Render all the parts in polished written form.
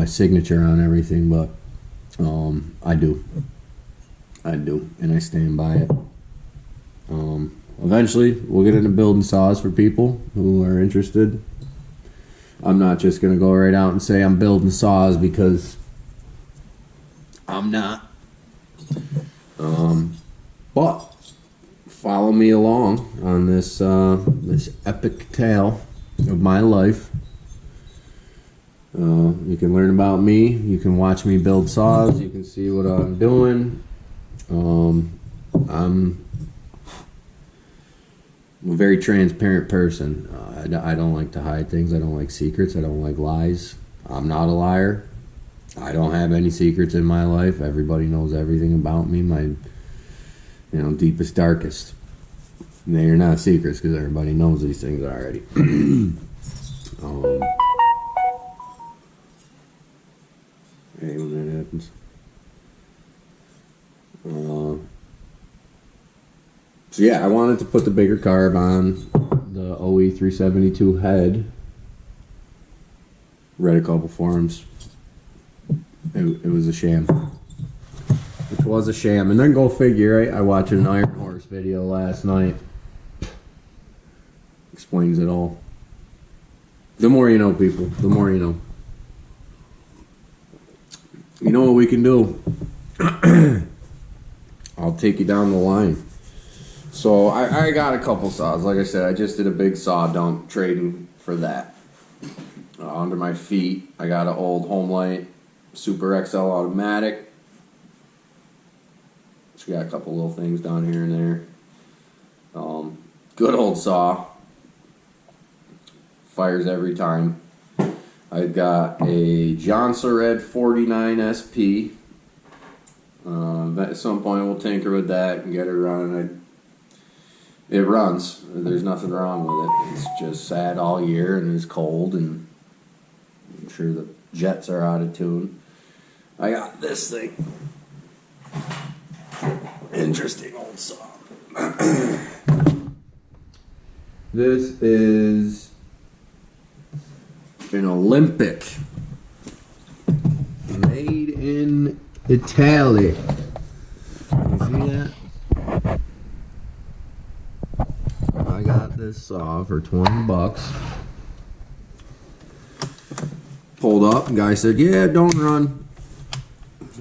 my signature on everything, but I do, and I stand by it. Eventually, we'll get into building saws for people who are interested. I'm not just gonna go right out and say I'm building saws, because I'm not. But follow me along on this this epic tale of my life. You can learn about me. You can watch me build saws. You can see what I'm doing. I'm a very transparent person. I don't like to hide things. I don't like secrets. I don't like lies. I'm not a liar. I don't have any secrets in my life. Everybody knows everything about me. My, deepest, darkest. And they're not secrets because everybody knows these things already. Hey, when that happens. So yeah, I wanted to put the bigger carb on the OE 372 head. Read a couple forums. It was a sham. It was a sham. And then go figure, I watched an Iron Horse video last night. Explains it all. The more you know, people. The more you know. You know what we can do? I'll take you down the line. So I got a couple saws. Like I said, I just did a big saw dump trading for that. Under my feet, I got an old Homelite Super XL automatic. It's got a couple little things down here and there. Good old saw. Fires every time. I've got a John Red 49 SP. At some point we'll tinker with that and get it running. It runs. There's nothing wrong with it. It's just sad all year and it's cold, and I'm sure the jets are out of tune. I got this thing. Interesting old saw. This is an Olympic, made in Italy. You see that? I got this saw for $20. Pulled up, and guy said, "Yeah, don't run."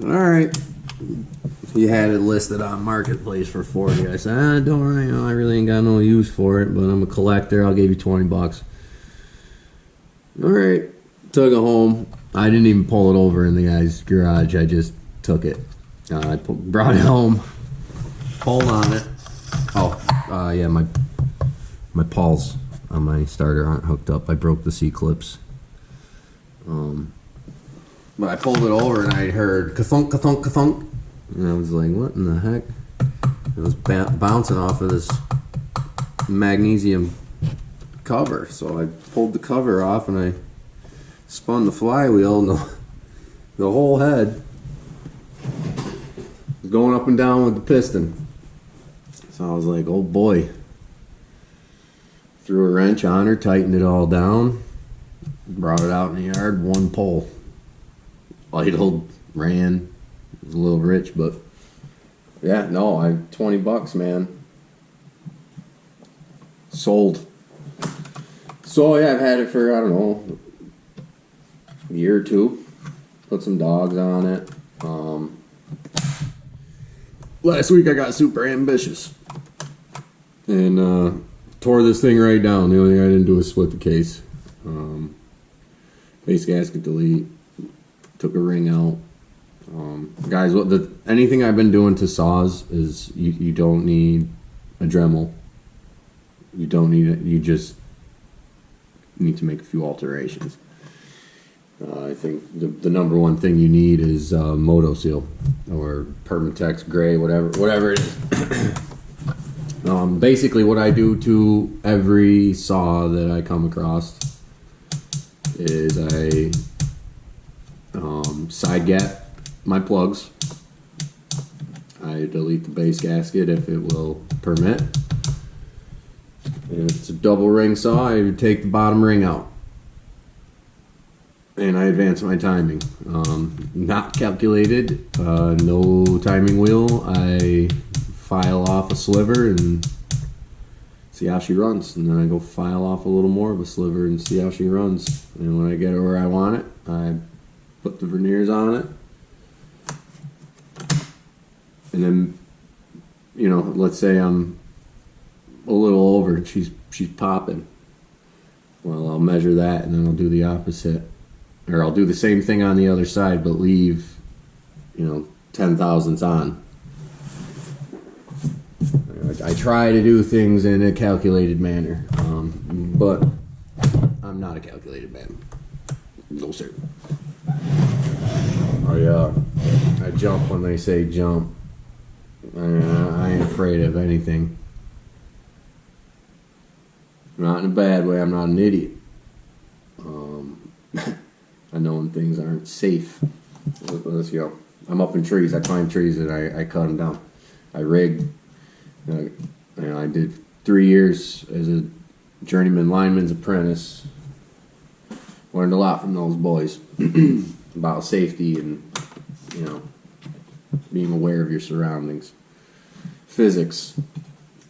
All right. He had it listed on Marketplace for $40. I said, "Don't worry, I really ain't got no use for it, but I'm a collector. I'll give you $20." All right. Took it home. I didn't even pull it over in the guy's garage. I just took it. I brought it home. Pulled on it. Oh, yeah, my pawls on my starter aren't hooked up. I broke the C-clips. But I pulled it over and I heard ka-thunk, ka-thunk, ka-thunk. And I was like, what in the heck? It was bouncing off of this magnesium cover. So I pulled the cover off and I spun the flywheel, and the whole head was going up and down with the piston. So I was like, oh boy. Threw a wrench on her, tightened it all down, brought it out in the yard, one pole. Idled, ran. It was a little rich, but yeah, no, $20, man. Sold. So yeah, I've had it for, I don't know, a year or two. Put some dogs on it. Last week I got super ambitious and tore this thing right down. The only thing I didn't do was split the case. Base gasket delete. Took a ring out. Guys, anything I've been doing to saws is you don't need a Dremel. You don't need it. You just need to make a few alterations. I think the number one thing you need is Moto Seal or Permatex Gray, whatever it is. Basically, what I do to every saw that I come across is I side gap my plugs. I delete the base gasket if it will permit. If it's a double ring saw, I take the bottom ring out. and I advance my timing. Not calculated, no timing wheel. I file off a sliver and see how she runs, and then I go file off a little more of a sliver and see how she runs. And when I get her where I want it, I put the verniers on it, and then, you know, let's say I'm a little over and she's popping. Well, I'll measure that, and then I'll do the opposite, or I'll do the same thing on the other side, but leave, you know, 10 thousandths on. I try to do things in a calculated manner, but I'm not a calculated man. No, sir. I jump when they say jump. I ain't afraid of anything. Not in a bad way. I'm not an idiot. I know when things aren't safe. Let's go. I'm up in trees. I climb trees and I cut them down. I rig. I did 3 years as a journeyman lineman's apprentice. Learned a lot from those boys about safety and, you know, being aware of your surroundings. Physics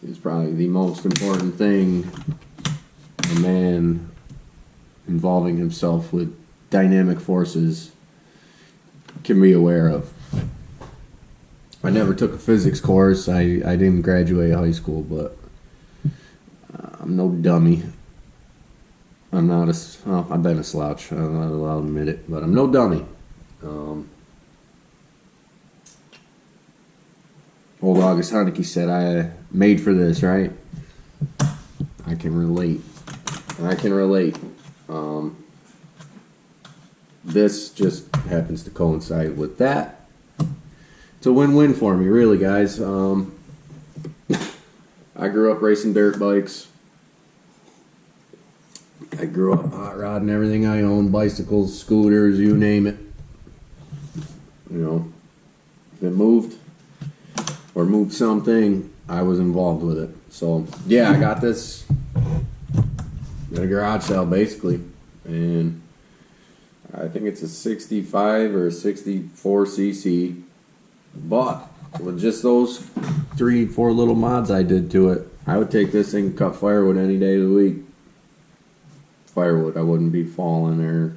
is probably the most important thing a man involving himself with dynamic forces can be aware of. I never took a physics course. I didn't graduate high school, but I'm no dummy. I'm not I've been a slouch. I'll admit it, but I'm no dummy. Old August Heineke said, "I made for this, right?" I can relate. This just happens to coincide with that. It's a win-win for me, really, guys. I grew up racing dirt bikes. I grew up hot rodding everything I owned, bicycles, scooters, you name it. You know, if it moved or moved something, I was involved with it. So, yeah, I got this at a garage sale, basically. And I think it's a 65 or a 64 cc. But with just those 3-4 little mods I did to it, I would take this thing and cut firewood any day of the week. Firewood, I wouldn't be falling or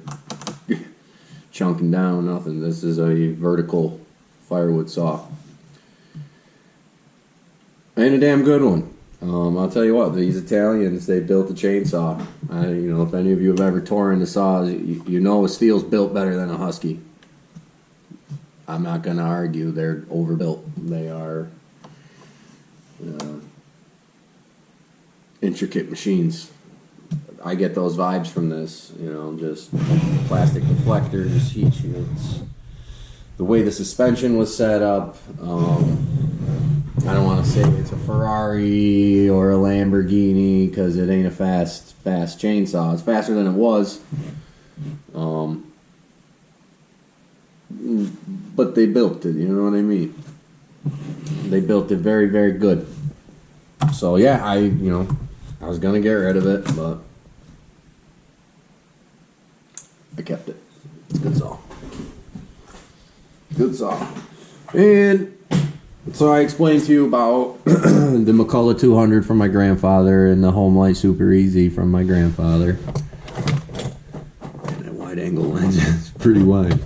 chunking down, nothing. This is a vertical firewood saw. And a damn good one. I'll tell you what, these Italians, they built a chainsaw. You know, if any of you have ever torn the saws, you know a steel's built better than a Husky. I'm not going to argue. They're overbuilt. They are intricate machines. I get those vibes from this, you know, just plastic deflectors, heat shields. The way the suspension was set up, I don't want to say it's a Ferrari or a Lamborghini because it ain't a fast chainsaw. It's faster than it was. But they built it, you know what I mean? They built it very, very good. So yeah, I was gonna get rid of it, but I kept it. It's a good saw. Good saw. And so I explained to you about the McCulloch 200 from my grandfather and the Homelight Super Easy from my grandfather. And that wide angle lens is pretty wide.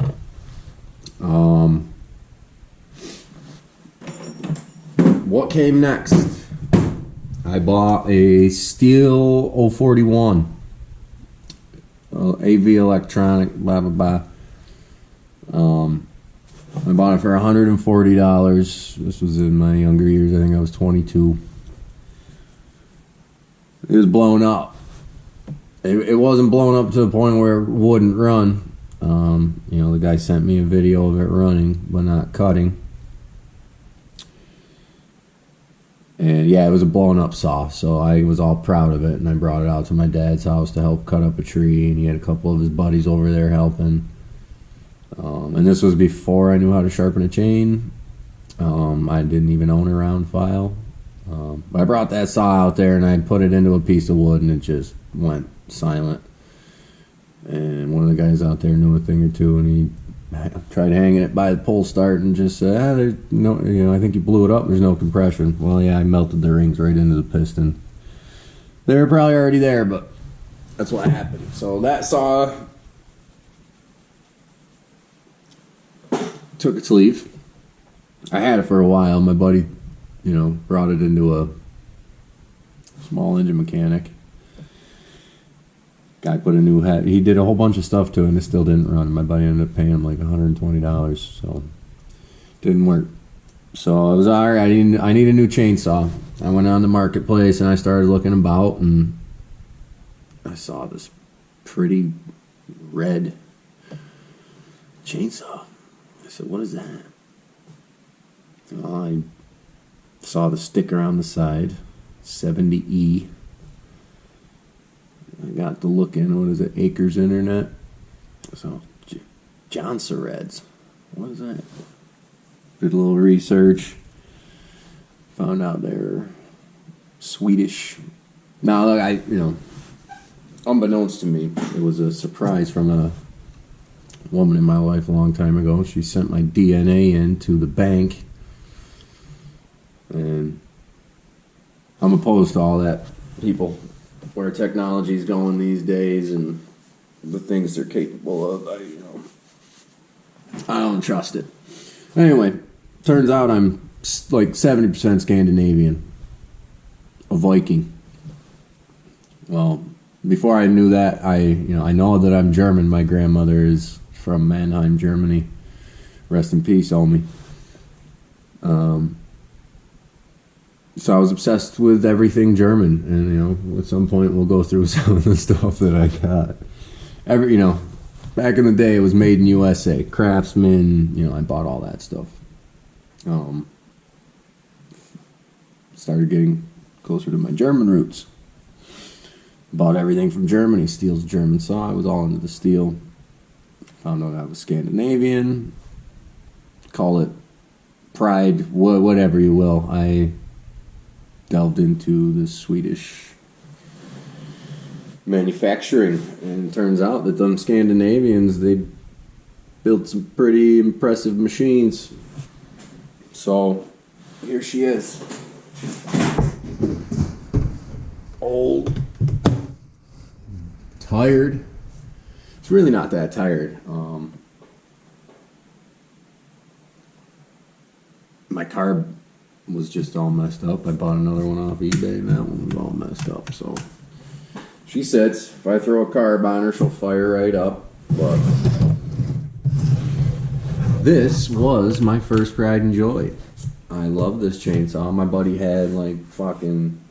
What came next? I bought a Steel 041. AV electronic, blah, blah, blah. I bought it for $140. This was in my younger years. I think I was 22. It was blown up. It wasn't blown up to the point where it wouldn't run. You know, the guy sent me a video of it running, but not cutting. And yeah, it was a blown up saw, so I was all proud of it, and I brought it out to my dad's house to help cut up a tree, and he had a couple of his buddies over there helping. And this was before I knew how to sharpen a chain. I didn't even own a round file. But I brought that saw out there, and I put it into a piece of wood, and it just went silent. And one of the guys out there knew a thing or two, and he tried hanging it by the pull start and just said, there's no, I think you blew it up. There's no compression. Well, yeah, I melted the rings right into the piston. They were probably already there, but that's what happened. So that saw took its leave. I had it for a while. My buddy, brought it into a small engine mechanic. Guy put a new head. He did a whole bunch of stuff to it, and it still didn't run. My buddy ended up paying him like $120, so it didn't work. So I was all right. I need a new chainsaw. I went on the marketplace and I started looking about, and I saw this pretty red chainsaw. I said, "What is that?" I saw the sticker on the side, 70E. I got to look in, what is it, Acres Internet? So, Johnsonreds. What is that? Did a little research. Found out they're Swedish. Now, look, unbeknownst to me, it was a surprise from a woman in my life a long time ago. She sent my DNA in to the bank. And I'm opposed to all that, people. Where technology's going these days and the things they're capable of, I don't trust it. Anyway, turns out I'm like 70% Scandinavian, a Viking. Well, before I knew that, I know that I'm German. My grandmother is from Mannheim, Germany. Rest in peace, Omi. So I was obsessed with everything German, and at some point we'll go through some of the stuff that I got. Back in the day it was made in USA, Craftsman. I bought all that stuff. Started getting closer to my German roots. Bought everything from Germany. Steel's a German saw. I was all into the steel. Found out I was Scandinavian. Call it pride, whatever you will. I delved into the Swedish manufacturing, and it turns out that them Scandinavians, they built some pretty impressive machines. So here she is, old, tired. It's really not that tired. My carb was just all messed up. I bought another one off eBay, and that one was all messed up. So she sits. If I throw a carb on her, she'll fire right up. But this was my first pride and joy. I love this chainsaw. My buddy had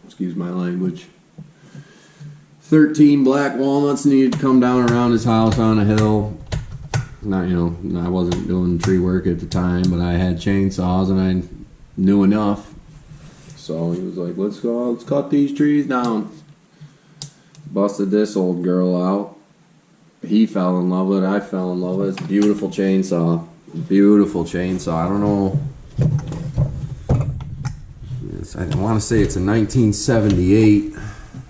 excuse my language, 13 black walnuts needed to come down around his house on a hill. I wasn't doing tree work at the time, but I had chainsaws and I knew enough. So he was like, let's cut these trees down. Busted this old girl out. He fell in love with it. I fell in love with it. It's a beautiful chainsaw. Beautiful chainsaw. I don't know. I want to say it's a 1978. Let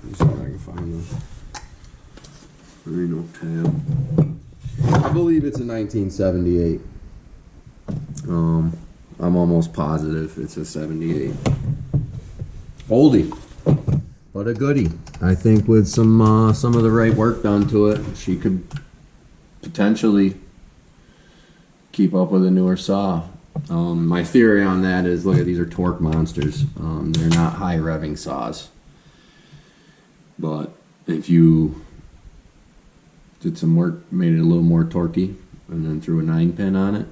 me see if I can find the Reno tab. I believe it's a 1978. I'm almost positive it's a 78. Oldie, but a goodie. I think with some of the right work done to it, she could potentially keep up with a newer saw. My theory on that is, look at these are torque monsters. They're not high revving saws, but if you did some work, made it a little more torquey, and then threw a 9-pin on it,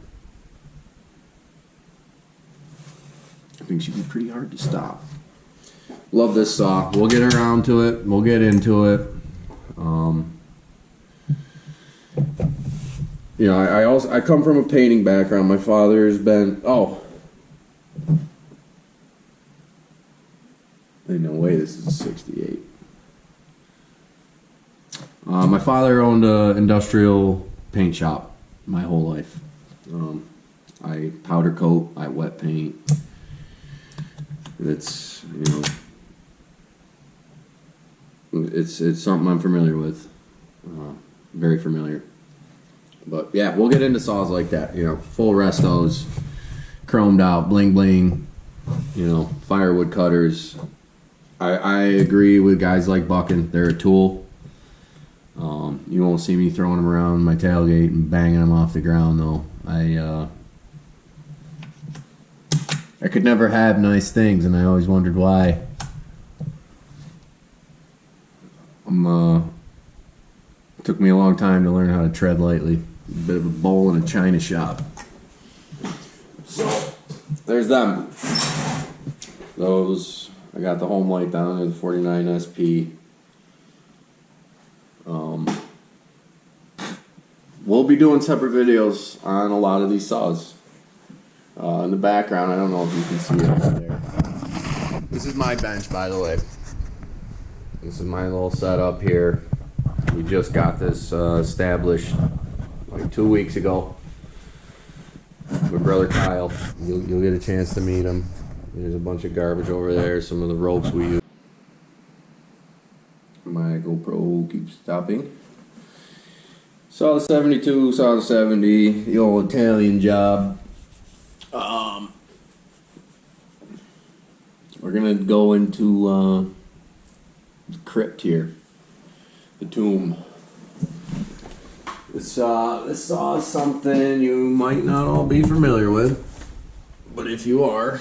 I think she'd be pretty hard to stop. Love this saw. We'll get around to it. We'll get into it. I come from a painting background. My father has been. Ain't no way this is a 68. My father owned an industrial paint shop my whole life. I powder coat, I wet paint. It's it's something I'm familiar with. very familiar. But yeah, we'll get into saws like that. You know, full restos, chromed out, bling bling. You know, firewood cutters. I agree with guys like Buckin. They're a tool. You won't see me throwing them around my tailgate and banging them off the ground though. I could never have nice things, and I always wondered why. It took me a long time to learn how to tread lightly. A bit of a bowl in a china shop. So there's them. Those, I got the home light down there, the 49 SP. We'll be doing separate videos on a lot of these saws. In the background, I don't know if you can see it over there. This is my bench, by the way. This is my little setup here. We just got this established like 2 weeks ago. My brother Kyle, you'll get a chance to meet him. There's a bunch of garbage over there, some of the ropes we use. My GoPro keeps stopping. Saw the 72, saw the 70, the old Italian job. We're gonna go into the crypt here, the tomb. This saw is something you might not all be familiar with, but if you are,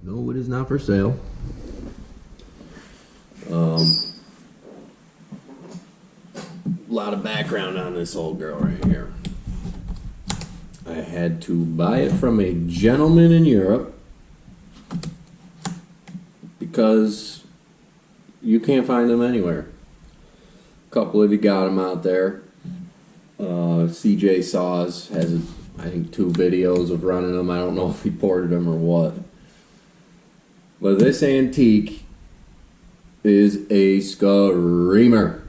no, it is not for sale. A lot of background on this old girl right here. I had to buy it from a gentleman in Europe because you can't find them anywhere. A couple of you got them out there. CJ Saws has, I think, 2 videos of running them. I don't know if he ported them or what. But this antique is a screamer.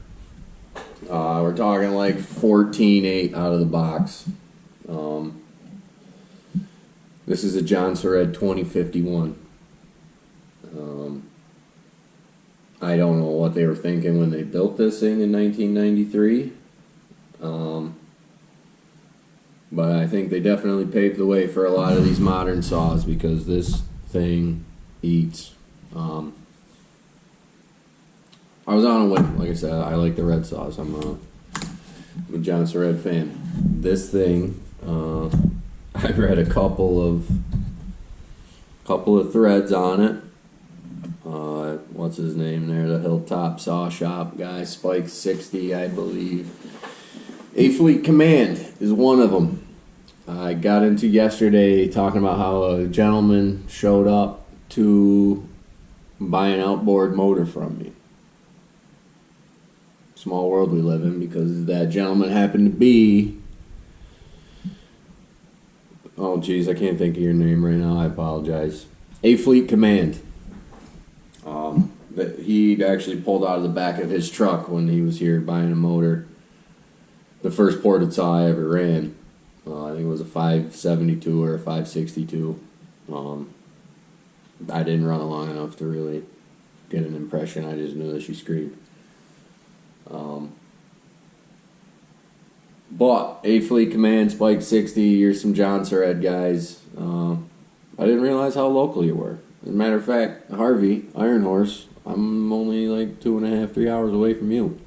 We're talking like 14.8 out of the box. This is a John Surratt 2051. I don't know what they were thinking when they built this thing in 1993. But I think they definitely paved the way for a lot of these modern saws because this thing eats. I was on a whim. Like I said, I like the red saws. I'm a John Surratt fan. This thing, I read a couple of threads on it. What's his name there? The Hilltop Saw Shop guy, Spike 60, I believe. A-Fleet Command is one of them. I got into yesterday talking about how a gentleman showed up to buy an outboard motor from me. Small world we live in because that gentleman happened to be... Oh, geez, I can't think of your name right now. I apologize. A-Fleet Command. He actually pulled out of the back of his truck when he was here buying a motor. The first ported saw I ever ran. I think it was a 572 or a 562. I didn't run it long enough to really get an impression. I just knew that she screamed. But A-Fleet Command, Spike 60, here's some John Surratt guys. I didn't realize how local you were. As a matter of fact, Harvey, Iron Horse, I'm only like 2.5, 3 hours away from you.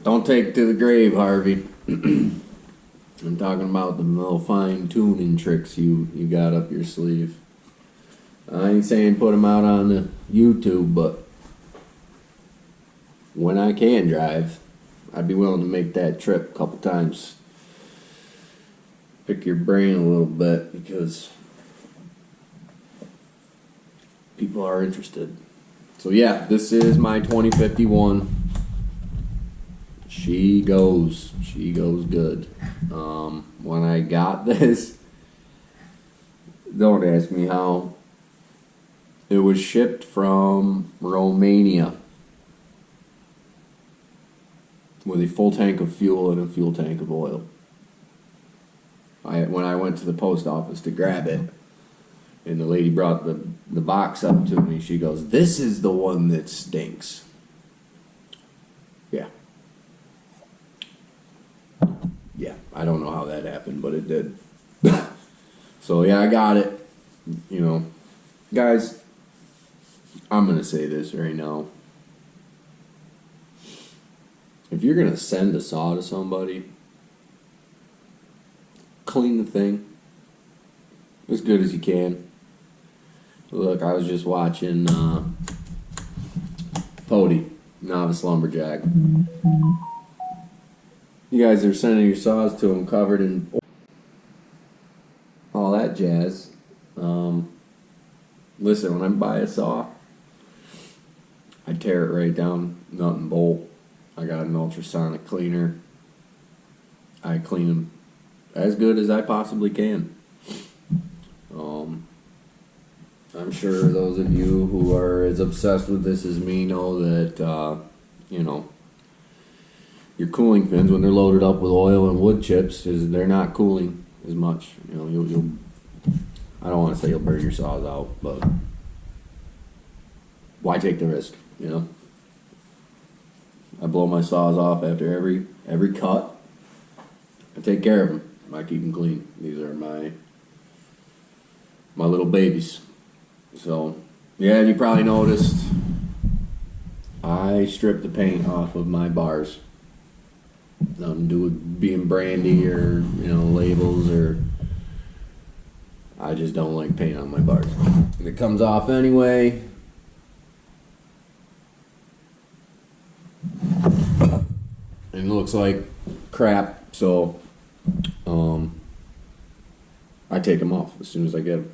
Don't take it to the grave, Harvey. I'm talking about the little fine tuning tricks you got up your sleeve. I ain't saying put them out on the YouTube, but when I can drive, I'd be willing to make that trip a couple times. Pick your brain a little bit because people are interested. So yeah, this is my 2051. She goes good. When I got this, don't ask me how. It was shipped from Romania with a full tank of fuel and a fuel tank of oil. When I went to the post office to grab it, and the lady brought the box up to me, she goes, "This is the one that stinks." I don't know how that happened, but it did. So yeah, I got it. You know, guys, I'm gonna say this right now. If you're gonna send a saw to somebody, clean the thing as good as you can. Look, I was just watching Pody, Novice Lumberjack. You guys are sending your saws to him covered in all that jazz. Listen, when I buy a saw, I tear it right down, nut and bolt. I got an ultrasonic cleaner. I clean them as good as I possibly can. I'm sure those of you who are as obsessed with this as me know that, you know, your cooling fins, when they're loaded up with oil and wood chips, they're not cooling as much. You know, you'll I don't want to say you'll burn your saws out, but why take the risk, you know? I blow my saws off after every cut. I take care of them. I keep them clean. These are my little babies. So, yeah, you probably noticed I stripped the paint off of my bars. Nothing to do with being brandy or, you know, labels, or I just don't like paint on my bars. If it comes off anyway, and it looks like crap, so I take them off as soon as I get them.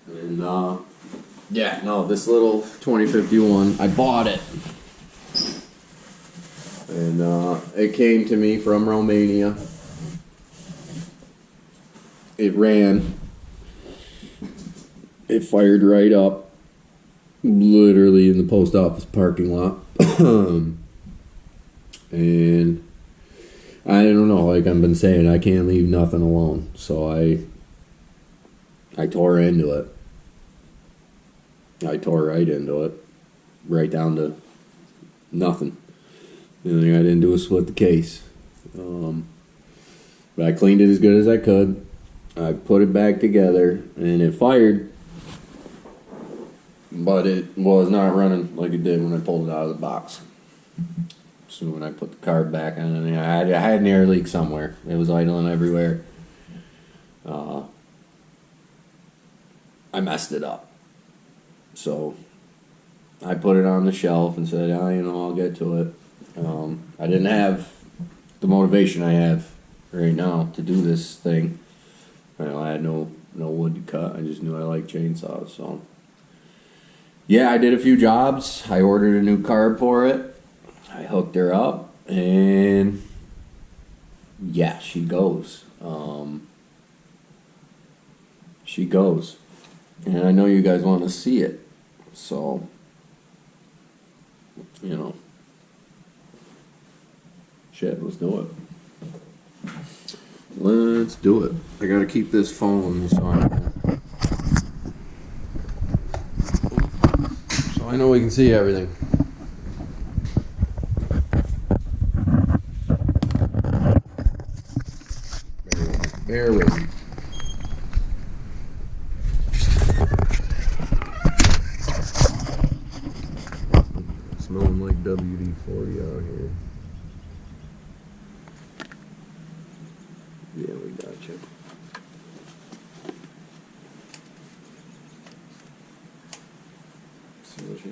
And yeah, no, this little 2051, I bought it, and it came to me from Romania. It ran. It fired right up, literally in the post office parking lot. And I don't know, like I've been saying, I can't leave nothing alone. So I tore into it. I tore right into it, right down to nothing. The only thing I didn't do was split the case. But I cleaned it as good as I could. I put it back together, and it fired. But it was not running like it did when I pulled it out of the box. So when I put the carb back on it, I had an air leak somewhere. It was idling everywhere. I messed it up. So I put it on the shelf and said, you know, I'll get to it. I didn't have the motivation I have right now to do this thing. You know, I had no wood to cut. I just knew I liked chainsaws. So yeah, I did a few jobs. I ordered a new carb for it. I hooked her up, and yeah, she goes. She goes. And I know you guys want to see it. So, you know, shit, let's do it. Let's do it. I gotta keep this phone so I know we can see everything. Bear with me. Smelling like WD-40 out here. Yeah, we got you.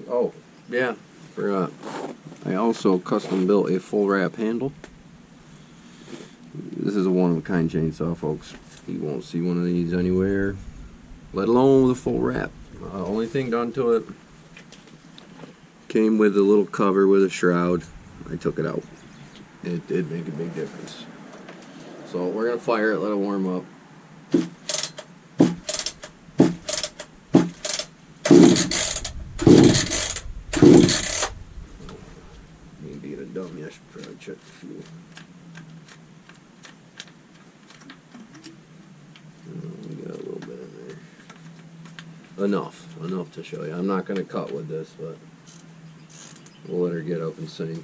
Oh, yeah, forgot. I also custom built a full wrap handle. This is a one-of-a-kind chainsaw, folks. You won't see one of these anywhere, let alone with a full wrap. Only thing done to it, came with a little cover with a shroud. I took it out. It did make a big difference. So we're gonna fire it, let it warm up. Me being a dummy, I should probably check the fuel. We got a little bit in there. Enough to show you. I'm not gonna cut with this, but We'll let her get up and sing.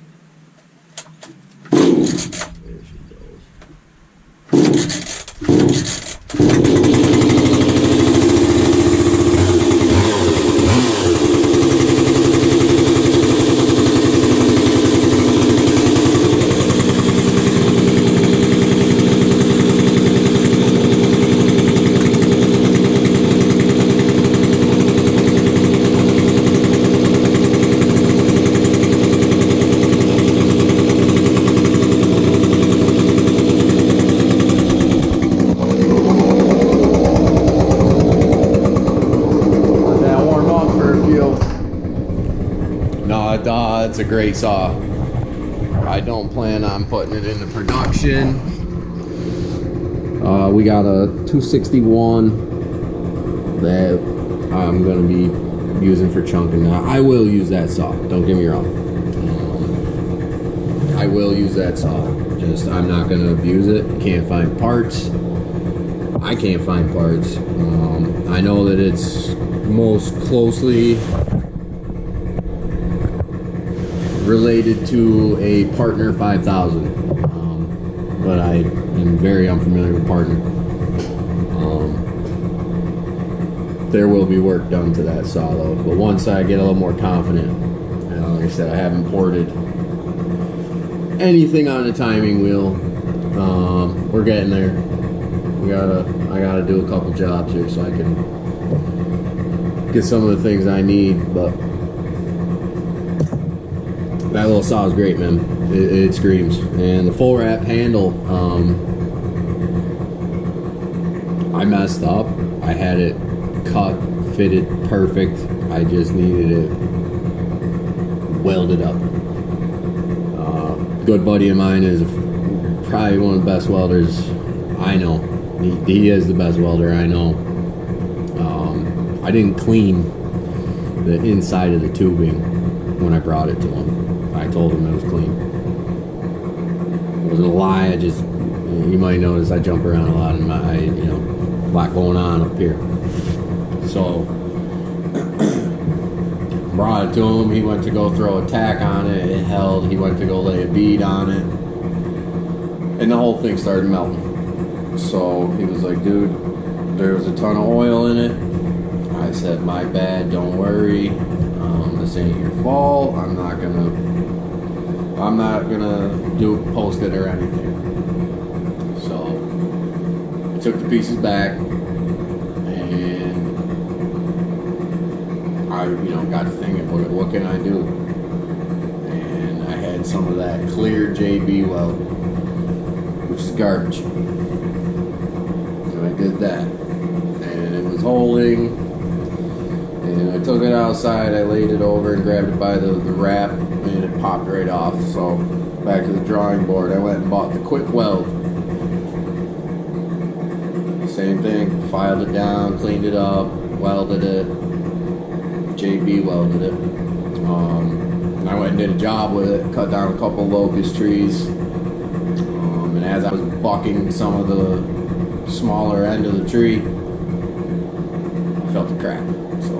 There she goes. It's a great saw. I don't plan on putting it into production. We got a 261 that I'm going to be using for chunking. Now, I will use that saw. Don't get me wrong. I will use that saw. Just I'm not going to abuse it. Can't find parts. I can't find parts. I know that it's most closely related to a Partner 5000, but I am very unfamiliar with Partner. There will be work done to that saw though, but once I get a little more confident, like I said, I haven't ported anything on the timing wheel. We're getting there. I gotta do a couple jobs here so I can get some of the things I need, but that little saw is great, man. It screams. And the full wrap handle, I messed up. I had it cut, fitted perfect. I just needed it welded up. A good buddy of mine is probably one of the best welders I know. He is the best welder I know. I didn't clean the inside of the tubing when I brought it to him. I told him it was clean. It wasn't a lie. You might notice I jump around a lot and a lot going on up here. So, brought it to him. He went to go throw a tack on it. It held. He went to go lay a bead on it. And the whole thing started melting. So, he was like, dude, there was a ton of oil in it. I said, my bad, don't worry. This ain't your fault. I'm not gonna post it or anything. So I took the pieces back and I got to thinking, what can I do? And I had some of that clear JB weld, which is garbage. So I did that and it was holding. And I took it outside, I laid it over and grabbed it by the wrap, and it popped right off. So back to the drawing board, I went and bought the quick weld. Same thing, filed it down, cleaned it up, welded it, JB welded it. And I went and did a job with it, cut down a couple locust trees. And as I was bucking some of the smaller end of the tree, I felt the crack. So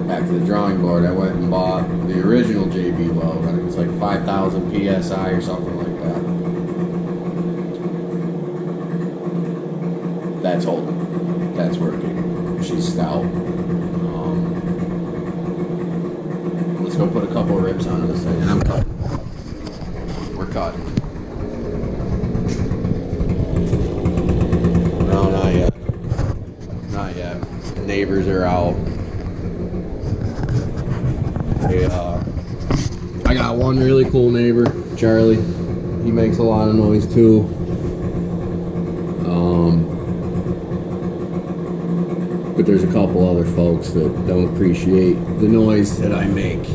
back to the drawing board, I went and bought the original JB weld. I think it's like 5,000 PSI or something like that. That's holding. That's working. She's stout. Let's go put a couple rips on this thing. And I'm cutting. We're cutting. No, not yet. Not yet. The neighbors are out. I got one really cool neighbor, Charlie. He makes a lot of noise too. But there's a couple other folks that don't appreciate the noise that I make.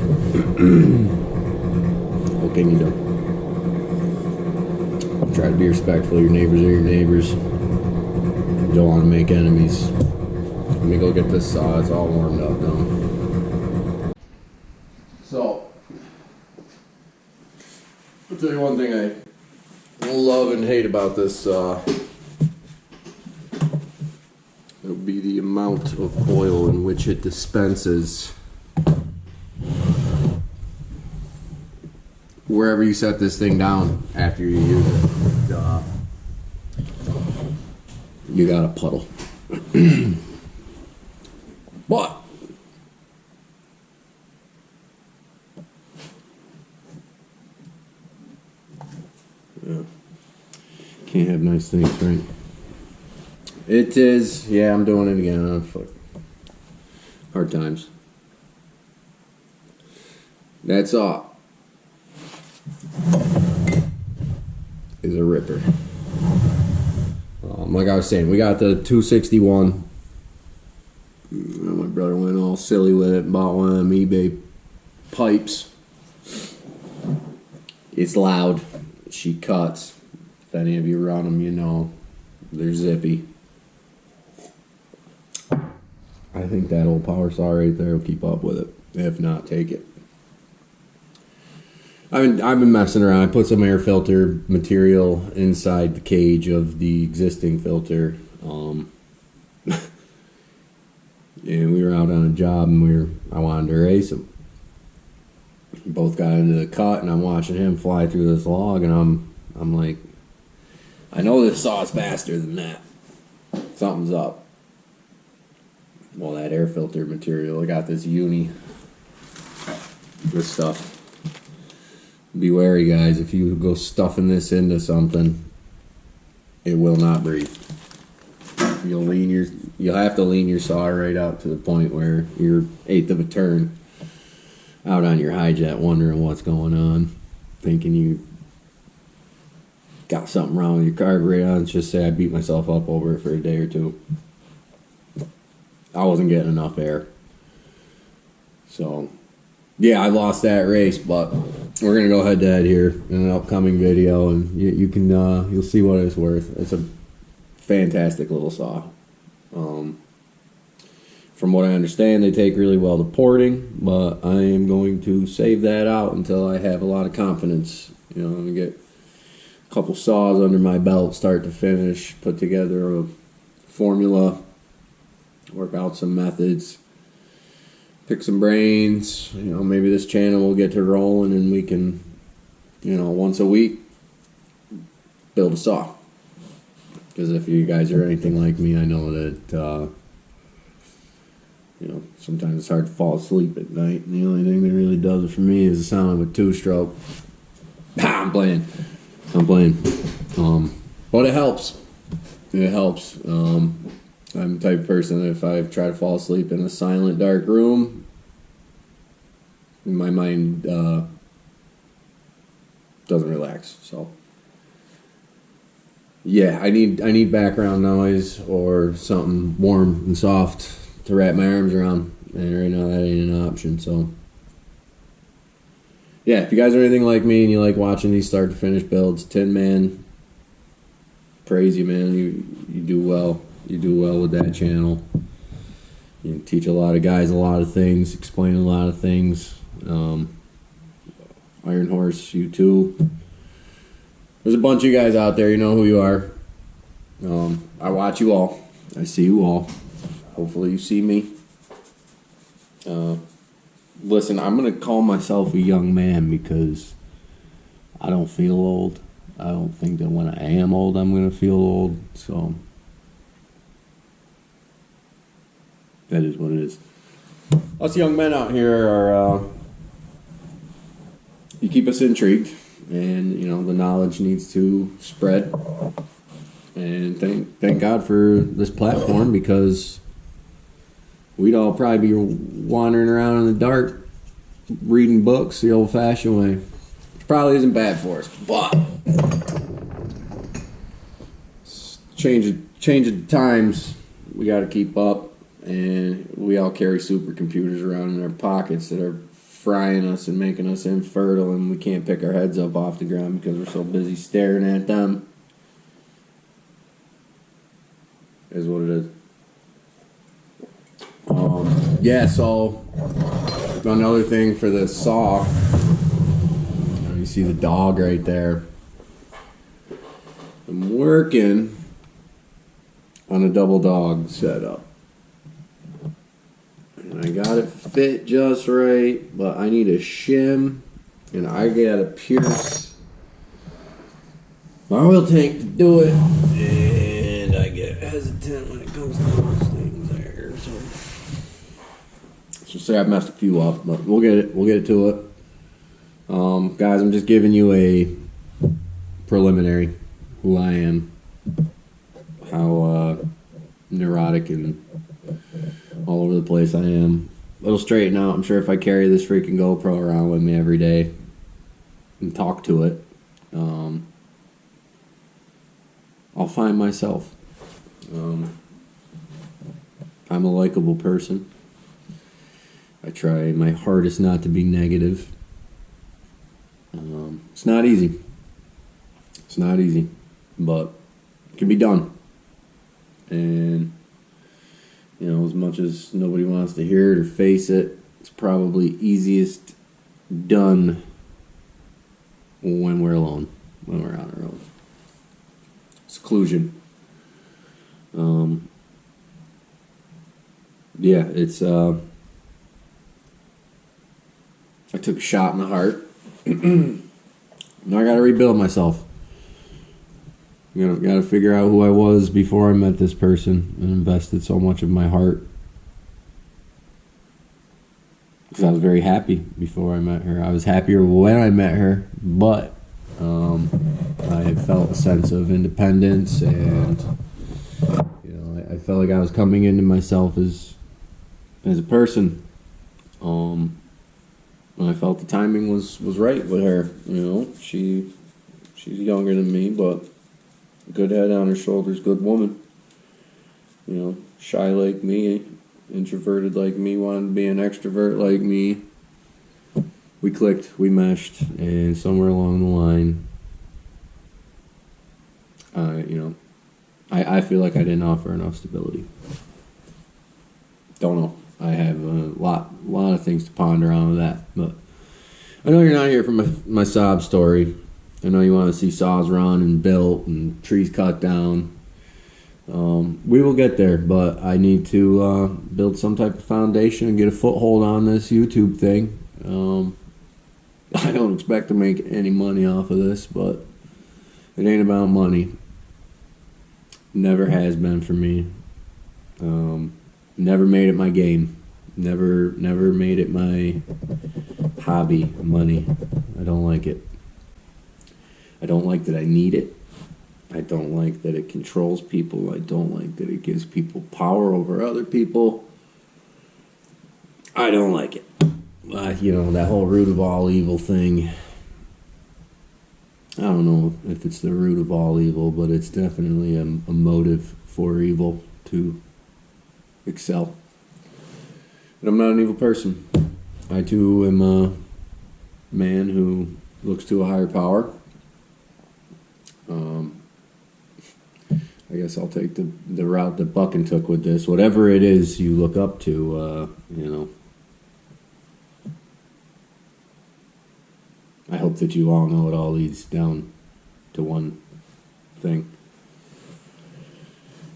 What can you do? Try to be respectful. Your neighbors are your neighbors. You don't want to make enemies. Let me go get this saw. It's all warmed up now. So, I'll tell you one thing I love and hate about this saw. It'll be the amount of oil in which it dispenses. wherever you set this thing down after you use it, you got a puddle. But yeah. Can't have nice things, right? It is, yeah, I'm doing it again. Fuck. Hard times. That's all. Is a ripper. Like I was saying, we got the 261. My brother went all silly with it and bought one of them eBay pipes. It's loud. She cuts. If any of you run them, you know they're zippy. I think that old power saw right there will keep up with it. If not, take it. I've been messing around. I put some air filter material inside the cage of the existing filter. And we were out on a job and I wanted to race him. We both got into the cut and I'm watching him fly through this log and I'm like, I know this saw's faster than that. Something's up. Well, that air filter material, I got this this stuff. Be wary, guys. If you go stuffing this into something, it will not breathe. You'll have to lean your saw right out to the point where you're eighth of a turn out on your high jet, wondering what's going on, thinking you got something wrong with your carburetor. Let's just say I beat myself up over it for a day or two. I wasn't getting enough air, so. Yeah, I lost that race, but we're gonna go head to head here in an upcoming video, and you can you'll see what it's worth. It's a fantastic little saw. From what I understand, they take really well to porting, but I am going to save that out until I have a lot of confidence. You know, I'm gonna get a couple saws under my belt, start to finish, put together a formula, work out some methods. Pick some brains, you know, maybe this channel will get to rolling and we can, you know, once a week build a saw. Because if you guys are anything like me, I know that, you know, sometimes it's hard to fall asleep at night. And the only thing that really does it for me is the sound of a two-stroke. I'm playing. But it helps. It helps. I'm the type of person that if I try to fall asleep in a silent, dark room, my mind doesn't relax. So, yeah, I need background noise or something warm and soft to wrap my arms around, and right now that ain't an option. So, yeah, if you guys are anything like me and you like watching these start to finish builds, Tin Man, praise you, man. You do well. You do well with that channel. You teach a lot of guys a lot of things, explain a lot of things. Iron Horse, you too. There's a bunch of you guys out there. You know who you are. I watch you all. I see you all. Hopefully you see me. Listen, I'm going to call myself a young man because I don't feel old. I don't think that when I am old, I'm going to feel old. So that is what it is. Us young men out here are, you keep us intrigued, and you know the knowledge needs to spread. And thank God for this platform, because we'd all probably be wandering around in the dark, reading books the old-fashioned way, which probably isn't bad for us. But change of times, we got to keep up. And we all carry supercomputers around in our pockets that are frying us and making us infertile, and we can't pick our heads up off the ground because we're so busy staring at them. Is what it is. Yeah, so another thing for the saw, you see the dog right there. I'm working on a double dog setup. I got it fit just right, but I need a shim and I gotta pierce my oil tank to do it, and I get hesitant when it comes to those things there. So say I've messed a few up, but we'll get it to it. Guys, I'm just giving you a preliminary who I am, how neurotic and all over the place I am. It'll straighten out. I'm sure if I carry this freaking GoPro around with me every day and talk to it, I'll find myself. I'm a likable person. I try my hardest not to be negative. It's not easy. It's not easy, but it can be done. And, you know, as much as nobody wants to hear it or face it, it's probably easiest done when we're alone, when we're on our own. Seclusion. Yeah, it's, I took a shot in the heart. Now I gotta rebuild myself. Gotta figure out who I was before I met this person and invested so much of my heart. Because I was very happy before I met her. I was happier when I met her, but I felt a sense of independence, and you know, I felt like I was coming into myself as a person. I felt the timing was right with her. You know, she's younger than me, but good head on her shoulders, good woman. You know, shy like me, introverted like me, wanted to be an extrovert like me. We clicked, we meshed, and somewhere along the line, I feel like I didn't offer enough stability. Don't know. I have a lot of things to ponder on with that, but I know you're not here for my sob story. I know you want to see saws run and built and trees cut down. We will get there, but I need to build some type of foundation and get a foothold on this YouTube thing. I don't expect to make any money off of this, but it ain't about money. Never has been for me. Never made it my game. Never made it my hobby, money. I don't like it. I don't like that I need it. I don't like that it controls people. I don't like that it gives people power over other people. I don't like it. You know, that whole root of all evil thing. I don't know if it's the root of all evil, but it's definitely a motive for evil to excel. And I'm not an evil person. I too am a man who looks to a higher power. I guess I'll take the route that Buckin took with this. Whatever it is you look up to, you know. I hope that you all know it all leads down to one thing.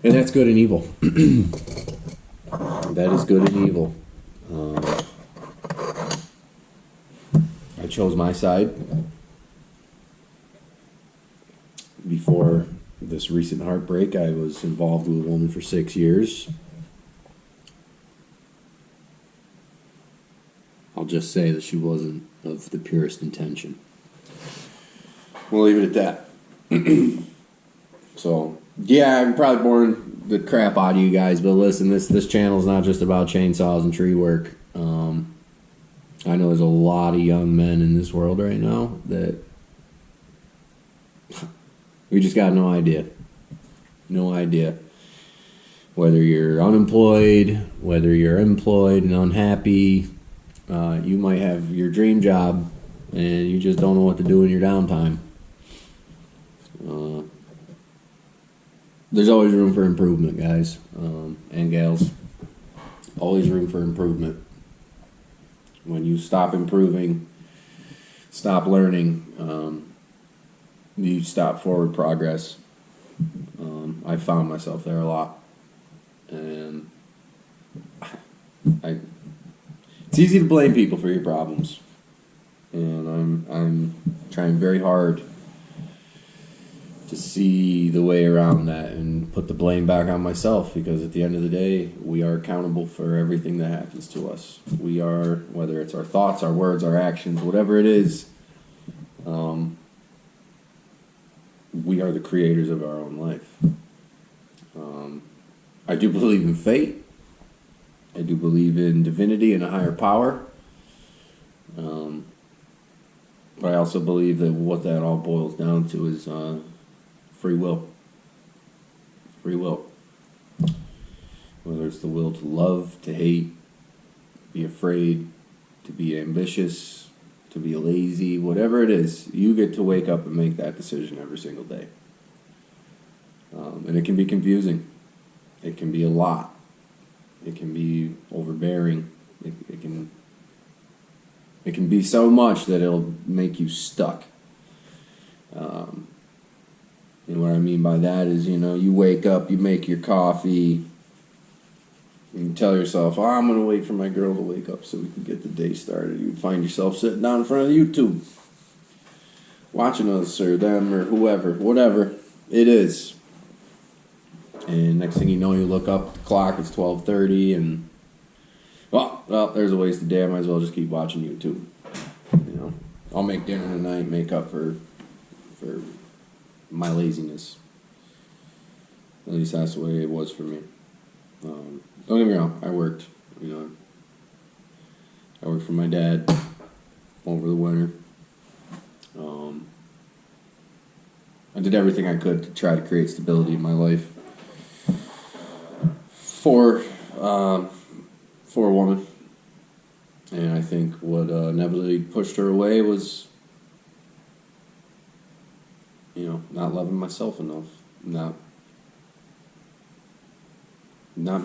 And that's good and evil. That is good and evil. I chose my side before this recent heartbreak. I was involved with a woman for 6 years. I'll just say that she wasn't of the purest intention. We'll leave it at that. So, yeah, I'm probably boring the crap out of you guys, but listen, this channel is not just about chainsaws and tree work. I know there's a lot of young men in this world right now that we just got no idea. No idea. Whether you're unemployed, whether you're employed and unhappy, you might have your dream job and you just don't know what to do in your downtime. There's always room for improvement, guys and gals. Always room for improvement. When you stop improving, stop learning, you stop forward progress. I found myself there a lot. And it's easy to blame people for your problems. and I'm trying very hard to see the way around that and put the blame back on myself, because at the end of the day, we are accountable for everything that happens to us. We are, whether it's our thoughts, our words, our actions, whatever it is, we are the creators of our own life. I do believe in fate. I do believe in divinity and a higher power. But I also believe that what that all boils down to is free will. Free will. Whether it's the will to love, to hate, be afraid, to be ambitious, to be lazy, whatever it is, you get to wake up and make that decision every single day. And it can be confusing. It can be a lot. It can be overbearing. It can be so much that it'll make you stuck. And what I mean by that is, you wake up, you make your coffee, you tell yourself, I'm going to wait for my girl to wake up so we can get the day started. You find yourself sitting down in front of YouTube, watching us or them or whoever, whatever it is. And next thing you know, you look up at the clock, it's 12:30, and well, there's a waste of day. I might as well just keep watching YouTube. I'll make dinner tonight, make up for my laziness. At least that's the way it was for me. Don't get me wrong, I worked. I worked for my dad over the winter. I did everything I could to try to create stability in my life for a woman. And I think what inevitably pushed her away was, not loving myself enough, not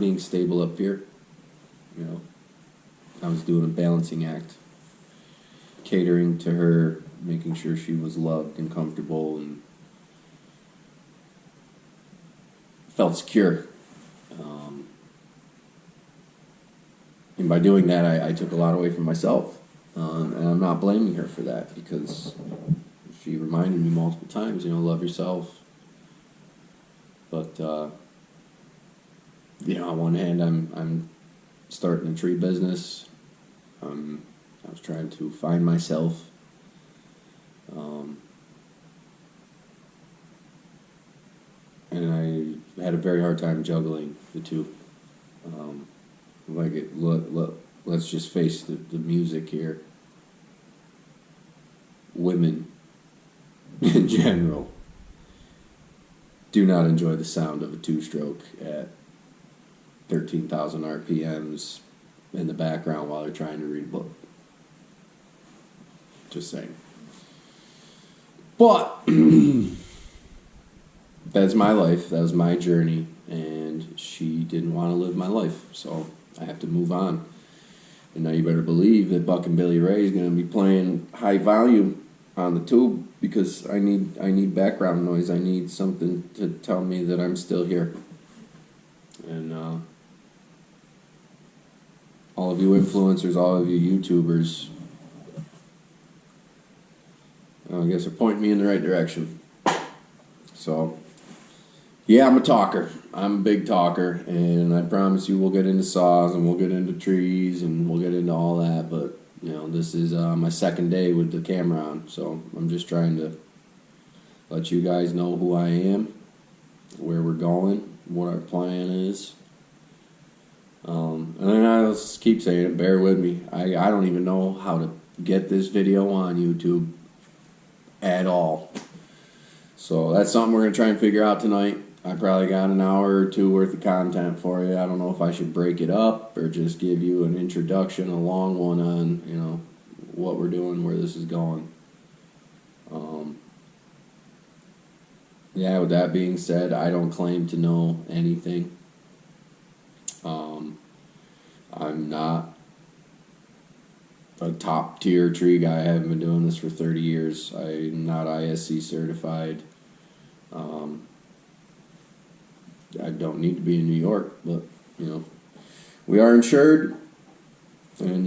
being stable up here. I was doing a balancing act, catering to her, making sure she was loved and comfortable and felt secure. And by doing that, I took a lot away from myself. And I'm not blaming her for that, because she reminded me multiple times, love yourself. But, on one hand, I'm starting a tree business. I was trying to find myself. And I had a very hard time juggling the two. Let's just face the music here. Women, in general, do not enjoy the sound of a two-stroke at 13,000 RPMs in the background while they're trying to read a book. Just saying. But that's my life. That was my journey. And she didn't want to live my life. So I have to move on. And now you better believe that Buck and Billy Ray is going to be playing high volume on the tube, because I need background noise. I need something to tell me that I'm still here. And all of you influencers, all of you YouTubers, I guess are pointing me in the right direction. So, yeah, I'm a talker. I'm a big talker, and I promise you we'll get into saws, and we'll get into trees, and we'll get into all that, but, this is my second day with the camera on, so I'm just trying to let you guys know who I am, where we're going, what our plan is. And then I'll just keep saying it, bear with me. I don't even know how to get this video on YouTube at all. So that's something we're going to try and figure out tonight. I probably got an hour or two worth of content for you. I don't know if I should break it up or just give you an introduction, a long one on, what we're doing, where this is going. Yeah, with that being said, I don't claim to know anything. I'm not a top tier tree guy. I haven't been doing this for 30 years. I'm not ISC certified. I don't need to be in New York, but, we are insured. And,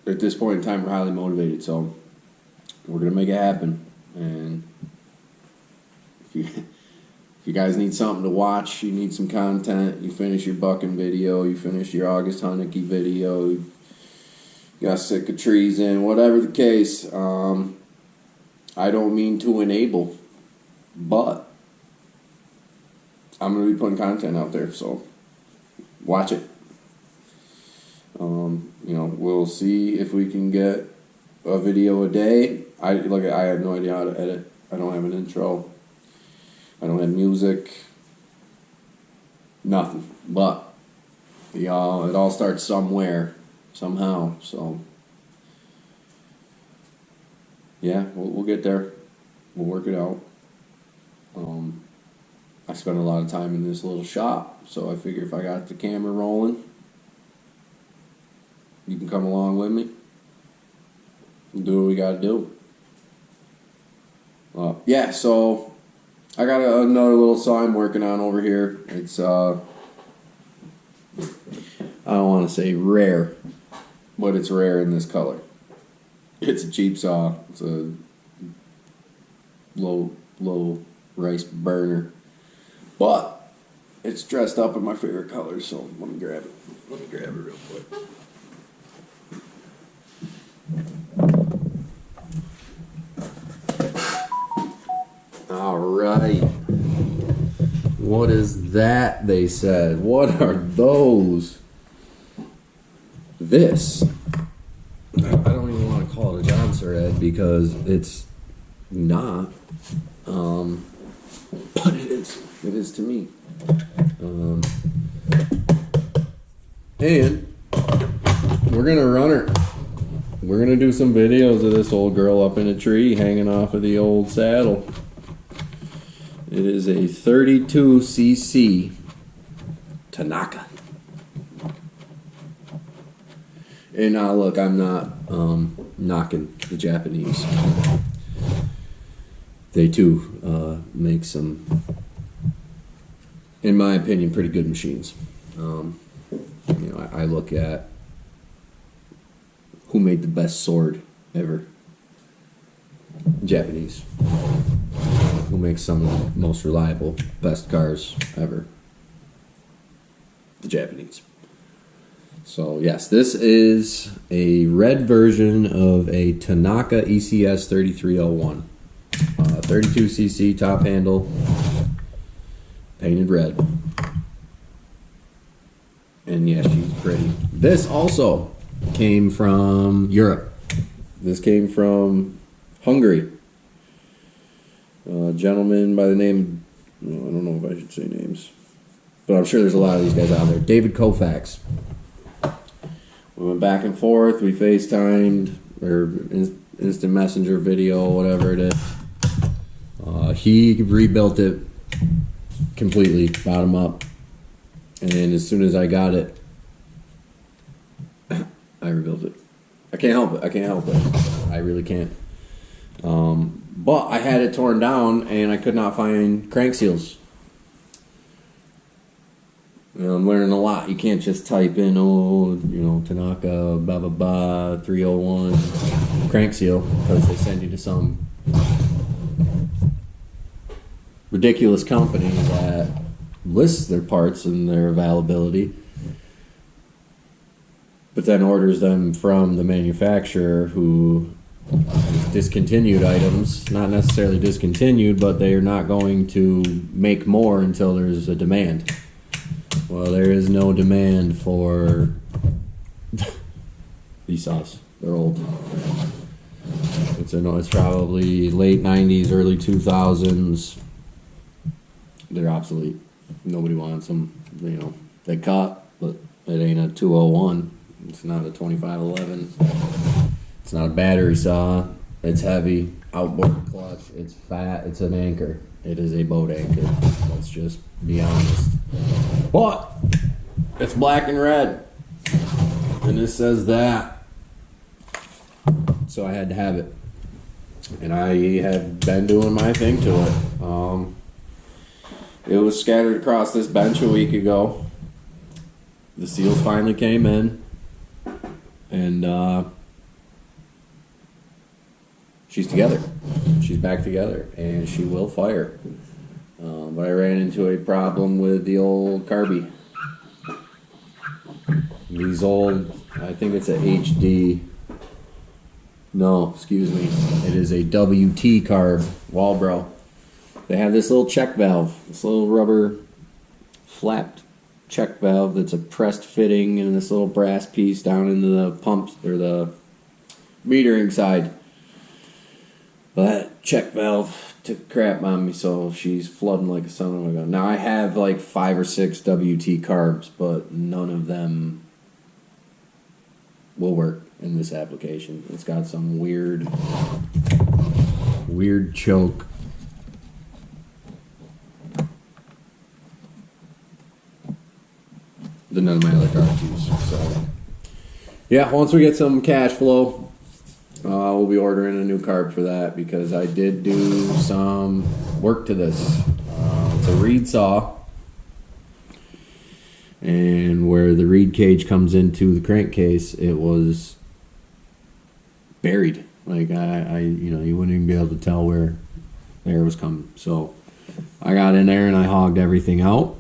at this point in time, we're highly motivated, so we're gonna make it happen. And if you guys need something to watch, you need some content, you finish your bucking video, you finish your August Haneke video, you got sick of trees in, whatever the case, I don't mean to enable, but I'm going to be putting content out there, so watch it. We'll see if we can get a video a day. I have no idea how to edit. I don't have an intro. I don't have music. Nothing. But it all starts somewhere, somehow. So yeah, we'll get there. We'll work it out. I spend a lot of time in this little shop, so I figure if I got the camera rolling, you can come along with me and do what we gotta do. Yeah, so I got another little saw I'm working on over here. It's I don't want to say rare, but it's rare in this color. It's a cheap saw. It's a low rice burner, but it's dressed up in my favorite color. So let me grab it. Let me grab it real quick. All right. What is that? They said. What are those? This. I don't even want to call it a John Surratt because it's not. But it is. It is to me. And we're gonna run her. We're gonna do some videos of this old girl up in a tree hanging off of the old saddle. It is a 32cc Tanaka. And now look, I'm not knocking the Japanese. They too make some, in my opinion, pretty good machines. I look at who made the best sword ever. Japanese. Who makes some of the most reliable, best cars ever. The Japanese. So yes, this is a red version of a Tanaka ECS 3301. 32cc top handle, painted red. And yeah, she's pretty. This also came from Europe. This came from Hungary. A gentleman by the name, I don't know if I should say names, but I'm sure there's a lot of these guys out there. David Koufax. We went back and forth. We FaceTimed or instant messenger video, whatever it is. He rebuilt it completely, bottom up. And as soon as I got it, I rebuilt it. I can't help it. I really can't. But I had it torn down and I could not find crank seals. I'm learning a lot. You can't just type in, Tanaka, blah, blah, blah, 301 crank seal, because they send you to some ridiculous company that lists their parts and their availability, but then orders them from the manufacturer who discontinued items, not necessarily discontinued, but they are not going to make more until there's a demand. Well, there is no demand for these saws. They're old. It's probably late 90s, early 2000s. They're obsolete. Nobody wants them. They cut, but it ain't a 201. It's not a 2511. It's not a battery saw. It's heavy. Outboard clutch. It's fat. It's an anchor. It is a boat anchor. Let's just be honest. But it's black and red, and this says that. So I had to have it, and I have been doing my thing to it. It was scattered across this bench a week ago. The seals finally came in, and she's together. She's back together, and she will fire. But I ran into a problem with the old carby. These old, I think it's a HD. No, excuse me. It is a WT carb, Walbro. They have this little check valve, this little rubber flapped check valve that's a pressed fitting and this little brass piece down into the pumps or the metering side. But that check valve took crap on me, so she's flooding like a son of a gun. Now I have like 5 or 6 WT carbs, but none of them will work in this application. It's got some weird choke. Than none of my other carbs use. So yeah, once we get some cash flow, we'll be ordering a new carb for that because I did do some work to this. It's a reed saw, and where the reed cage comes into the crankcase, it was buried. Like I you wouldn't even be able to tell where the air was coming. So I got in there and I hogged everything out.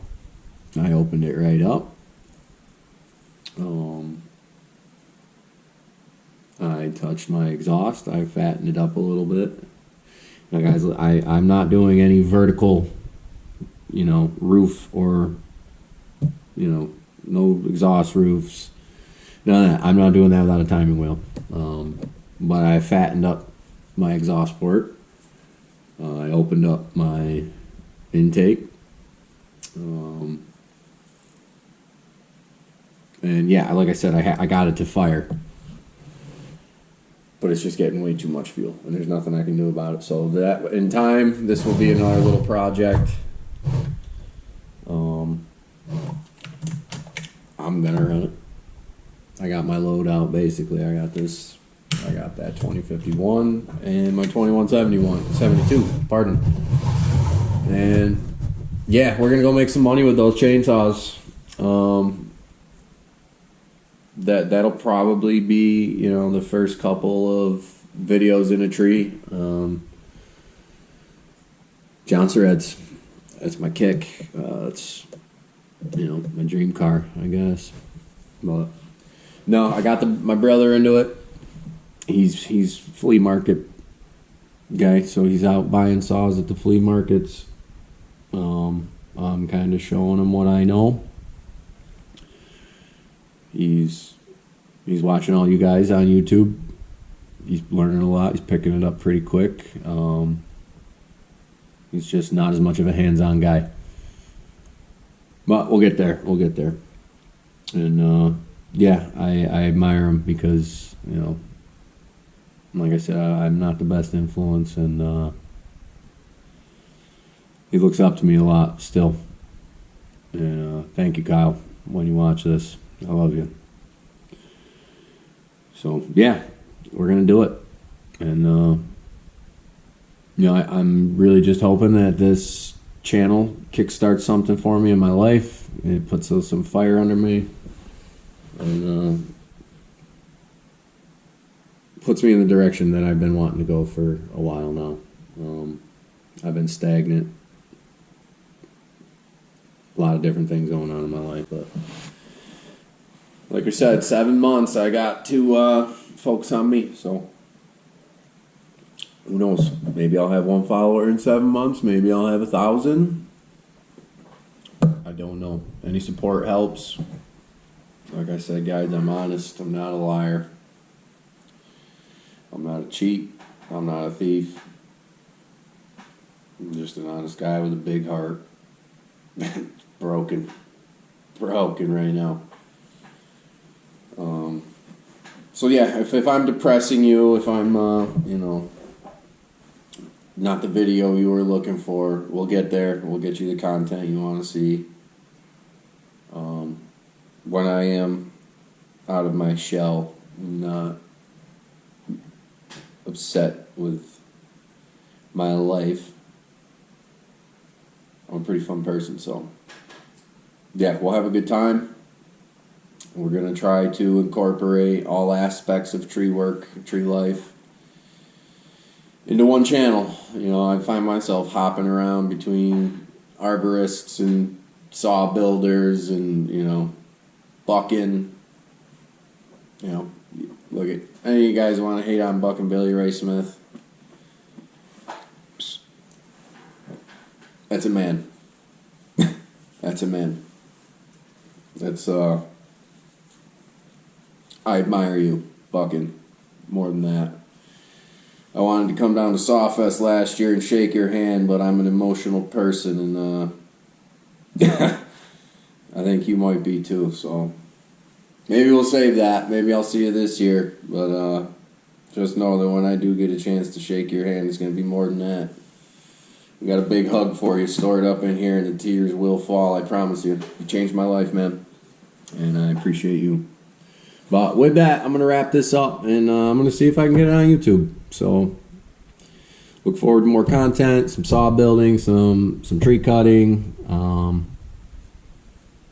I opened it right up. I touched my exhaust. I fattened it up a little bit. Now, guys, I'm not doing any vertical, roof or, no exhaust roofs. None of that. I'm not doing that without a timing wheel. But I fattened up my exhaust port. I opened up my intake. And yeah, like I said, I got it to fire. But it's just getting way too much fuel, and there's nothing I can do about it. So that in time, this will be another little project. I'm gonna run it. I got my load out basically. I got that 2051 and my 72. Pardon. And yeah, we're gonna go make some money with those chainsaws. That'll probably be, the first couple of videos in a tree. Johnson Reds. That's my kick. It's, my dream car, I guess. But no, I got my brother into it. He's flea market guy, so he's out buying saws at the flea markets. I'm kind of showing him what I know. He's watching all you guys on YouTube. He's learning a lot. He's picking it up pretty quick. He's just not as much of a hands-on guy. But we'll get there. And yeah, I admire him because, like I said, I'm not the best influence, and he looks up to me a lot still. And thank you, Kyle, when you watch this. I love you. So yeah, we're gonna do it, and I'm really just hoping that this channel kickstarts something for me in my life. It puts some fire under me, and puts me in the direction that I've been wanting to go for a while now. I've been stagnant. A lot of different things going on in my life, but like I said, 7 months, I got to focus on me, so who knows? Maybe I'll have 1 follower in 7 months. Maybe I'll have 1,000. I don't know. Any support helps. Like I said, guys, I'm honest. I'm not a liar. I'm not a cheat. I'm not a thief. I'm just an honest guy with a big heart. Broken right now. So yeah, if I'm depressing you, if I'm not the video you were looking for, we'll get there. We'll get you the content you want to see. When I am out of my shell, I'm not upset with my life. I'm a pretty fun person, so yeah, we'll have a good time. We're going to try to incorporate all aspects of tree work, tree life, into one channel. You know, I find myself hopping around between arborists and saw builders and, you know, bucking. You know, look at any of you guys want to hate on Buck and Billy Ray Smith. That's a man. That's a man. That's I admire you, Bucking, more than that. I wanted to come down to Sawfest last year and shake your hand, but I'm an emotional person, and I think you might be too, so maybe we'll save that. Maybe I'll see you this year, but just know that when I do get a chance to shake your hand, it's going to be more than that. We got a big hug for you stored up in here, and the tears will fall, I promise you. You changed my life, man, and I appreciate you. But with that, I'm going to wrap this up, and I'm going to see if I can get it on YouTube. So look forward to more content, some saw building, some tree cutting.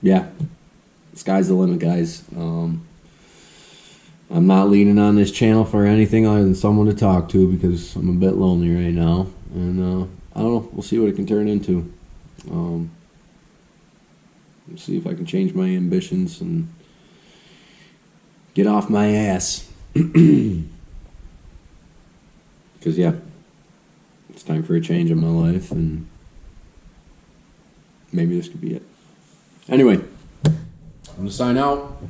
Yeah, sky's the limit, guys. I'm not leaning on this channel for anything other than someone to talk to because I'm a bit lonely right now. And I don't know, we'll see what it can turn into. We'll see if I can change my ambitions and get off my ass. Because, yeah, it's time for a change in my life, and maybe this could be it. Anyway, I'm going to sign out.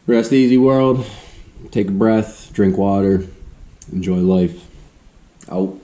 Rest easy, world. Take a breath, drink water, enjoy life. Out.